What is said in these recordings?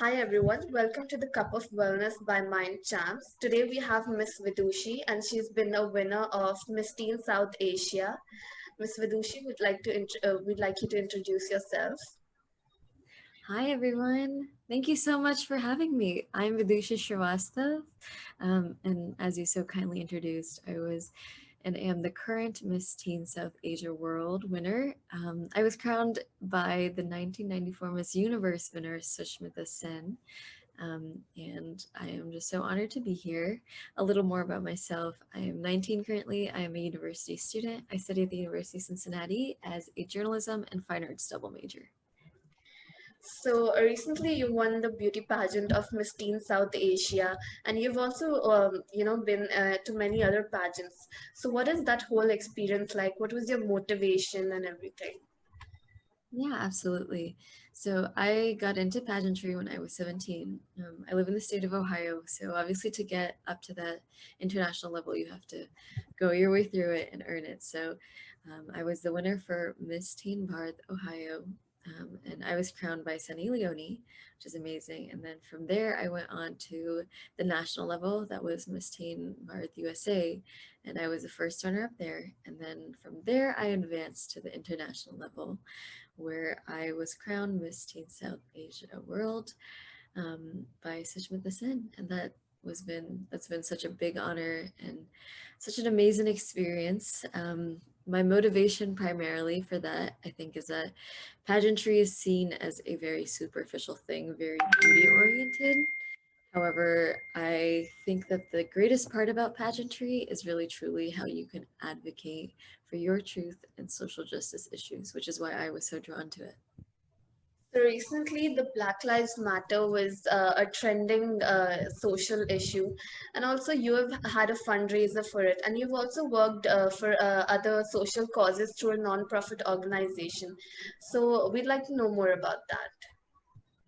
Hi everyone, welcome to the Cup of Wellness by Mind Champs. Today we have Miss Vidushi and she's been a winner of Miss Teen South Asia. Miss Vidushi, we'd like you to introduce yourself. Hi, everyone. Thank you so much for having me. I'm Vidusha Srivastav, and as you so kindly introduced, I was and am the current Miss Teen South Asia World winner. I was crowned by the 1994 Miss Universe winner, Sushmita Sen, and I am just so honored to be here. A little more about myself. I am 19 currently. I am a university student. I study at the University of Cincinnati as a journalism and fine arts double major. So recently you won the beauty pageant of Miss Teen South Asia and you've also been to many other pageants. So what is that whole experience like? What was your motivation and everything? Yeah, absolutely. So I got into pageantry when I was 17. I live in the state of Ohio, so obviously to get up to that international level, you have to go your way through it and earn it. So I was the winner for Miss Teen Bard Ohio, and I was crowned by Sunny Leone, which is amazing. And then from there, I went on to the national level. That was Miss Teen Bard USA, and I was the first runner up there. And then from there, I advanced to the international level where I was crowned Miss Teen South Asia World by Sushmita Sen, and that's been such a big honor and such an amazing experience. My motivation primarily for that, I think, is that pageantry is seen as a very superficial thing, very beauty oriented. However, I think that the greatest part about pageantry is really truly how you can advocate for your truth and social justice issues, which is why I was so drawn to it. So recently, the Black Lives Matter was a trending social issue, and also you have had a fundraiser for it, and you've also worked for other social causes through a non-profit organization. So we'd like to know more about that.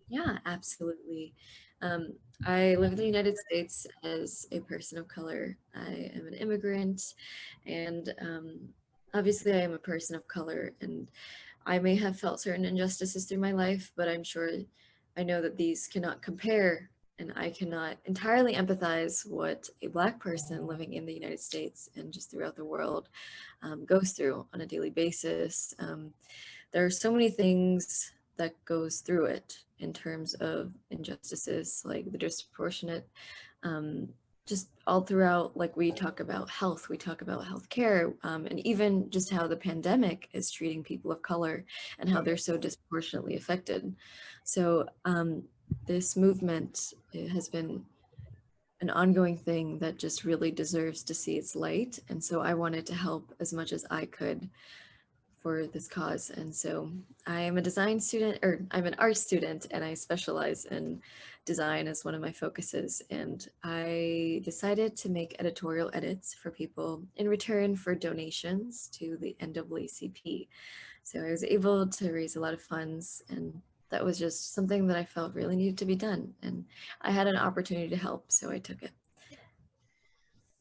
Yeah, absolutely. Um, I live in the United States as a person of color. I am an immigrant, and obviously, I am a person of color, and I may have felt certain injustices through my life, but I'm sure I know that these cannot compare, and I cannot entirely empathize what a Black person living in the United States and just throughout the world goes through on a daily basis. There are so many things that goes through it in terms of injustices, like the disproportionate um, just all throughout, like we talk about health, we talk about healthcare, and even just how the pandemic is treating people of color and how they're so disproportionately affected. So this movement has been an ongoing thing that just really deserves to see its light. And so I wanted to help as much as I could for this cause. And so I am a design student, or I'm an art student, and I specialize in design as one of my focuses. And I decided to make editorial edits for people in return for donations to the NAACP. So I was able to raise a lot of funds, and that was just something that I felt really needed to be done. And I had an opportunity to help, so I took it.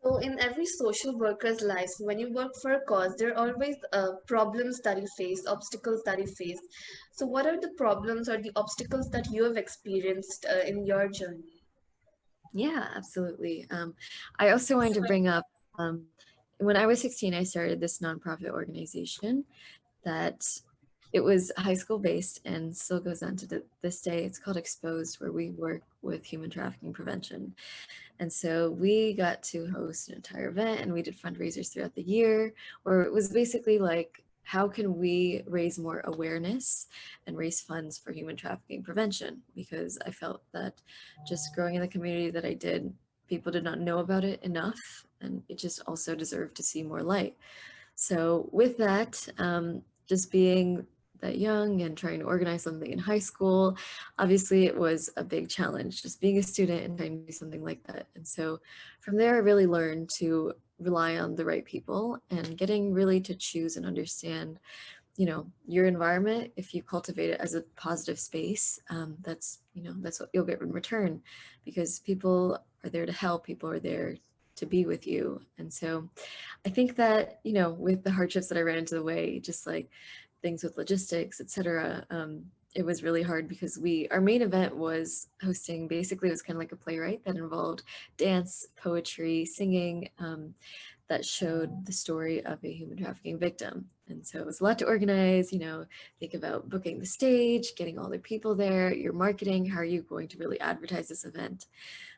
So in every social worker's life, when you work for a cause, there are always problems that you face, obstacles that you face. So what are the problems or the obstacles that you have experienced in your journey? Yeah, absolutely. I also wanted to bring up when I was 16, I started this nonprofit organization that it was high school based and still goes on to this day. It's called Exposed, where we work with human trafficking prevention. And so we got to host an entire event and we did fundraisers throughout the year where it was basically like, how can we raise more awareness and raise funds for human trafficking prevention? Because I felt that just growing in the community that I did, people did not know about it enough, and it just also deserved to see more light. So with that, just being that young and trying to organize something in high school, obviously it was a big challenge just being a student and trying to do something like that. And so from there, I really learned to rely on the right people and getting really to choose and understand, your environment. If you cultivate it as a positive space, that's what you'll get in return, because people are there to help, people are there to be with you. And so I think that, with the hardships that I ran into the way, just like things with logistics, etc., it was really hard because our main event was hosting, basically it was kind of like a playwright that involved dance, poetry, singing, that showed the story of a human trafficking victim. And so it was a lot to organize, think about booking the stage, getting all the people there, your marketing, how are you going to really advertise this event?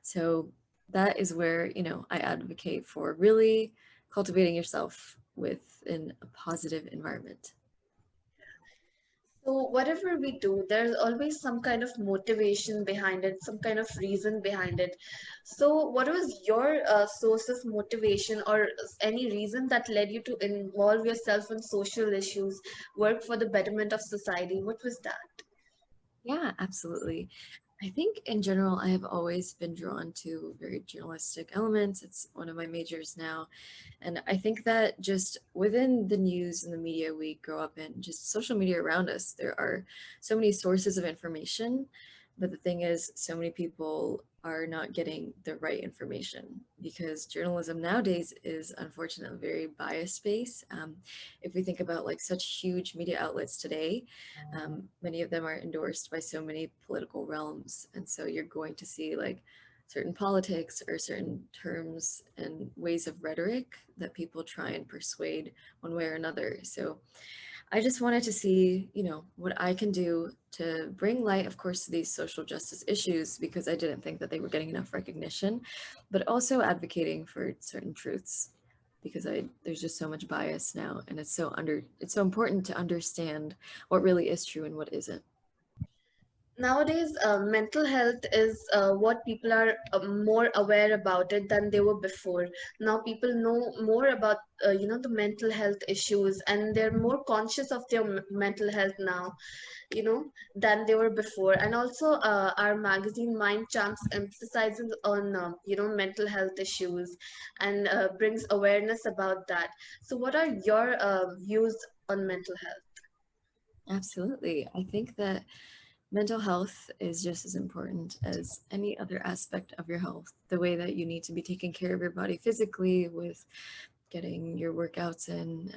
So that is where, I advocate for really cultivating yourself within a positive environment. So whatever we do, there's always some kind of motivation behind it, some kind of reason behind it. So what was your source of motivation or any reason that led you to involve yourself in social issues, work for the betterment of society? What was that? Yeah, absolutely. I think in general, I have always been drawn to very journalistic elements. It's one of my majors now. And I think that just within the news and the media we grow up in, just social media around us, there are so many sources of information. But the thing is, so many people are not getting the right information because journalism nowadays is unfortunately very bias based. If we think about like such huge media outlets today, many of them are endorsed by so many political realms. And so you're going to see like certain politics or certain terms and ways of rhetoric that people try and persuade one way or another. So I just wanted to see, what I can do to bring light, of course, to these social justice issues because I didn't think that they were getting enough recognition, but also advocating for certain truths because there's just so much bias now and it's so important to understand what really is true and what isn't. Nowadays, mental health is what people are more aware about it than they were before. Now people know more about the mental health issues, and they're more conscious of their mental health now, than they were before. And also, our magazine Mind Champs emphasizes on mental health issues and brings awareness about that. So, what are your views on mental health? Absolutely. I think that mental health is just as important as any other aspect of your health. The way that you need to be taking care of your body physically with getting your workouts in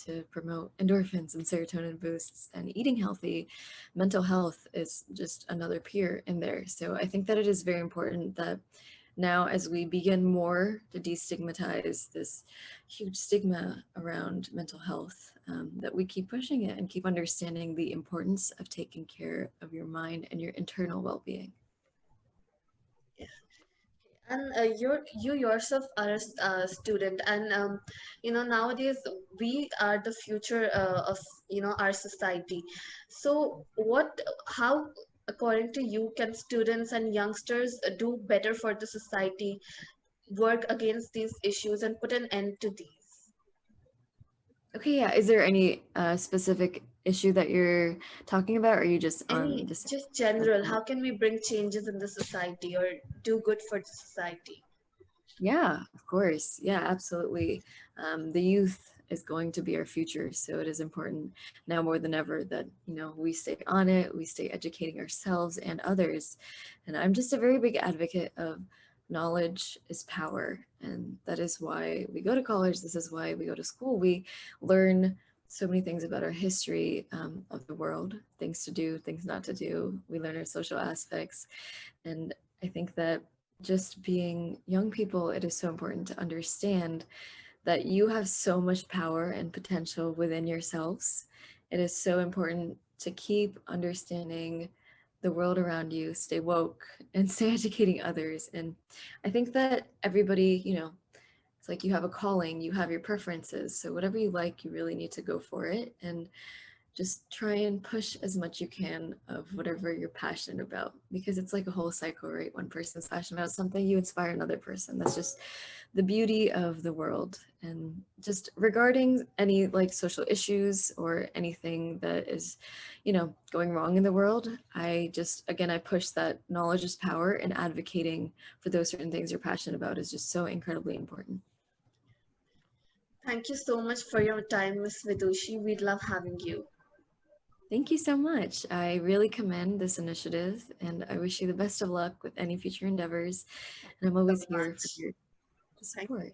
to promote endorphins and serotonin boosts and eating healthy, mental health is just another peer in there. So I think that it is very important that now as we begin more to destigmatize this huge stigma around mental health, that we keep pushing it and keep understanding the importance of taking care of your mind and your internal well-being. And you yourself are a student, and nowadays we are the future of our society. So how, according to you, can students and youngsters do better for the society, work against these issues, and put an end to these? Okay, yeah. Is there any specific issue that you're talking about, or are you just on Any, this? just general, how can we bring changes in the society or do good for the society? Yeah, of course. Yeah, absolutely. The youth is going to be our future, so it is important now more than ever that we stay on it, we stay educating ourselves and others. And I'm just a very big advocate of knowledge is power, and that is why we go to college. This is why we go to school. We learn so many things about our history of the world, things to do, things not to do. We learn our social aspects, and I think that just being young people, it is so important to understand that you have so much power and potential within yourselves. It is so important to keep understanding the world around you, stay woke, and stay educating others. And I think that everybody, it's like you have a calling, you have your preferences. So whatever you like, you really need to go for it. And just try and push as much you can of whatever you're passionate about because it's like a whole cycle, right? One person's passionate about something, you inspire another person. That's just the beauty of the world. And just regarding any like social issues or anything that is going wrong in the world, I just again I push that knowledge is power, and advocating for those certain things you're passionate about is just so incredibly important. Thank you so much for your time, Miss Vidushi. We'd love having you. Thank you so much. I really commend this initiative and I wish you the best of luck with any future endeavors. And I'm So always here for much. your Thank support.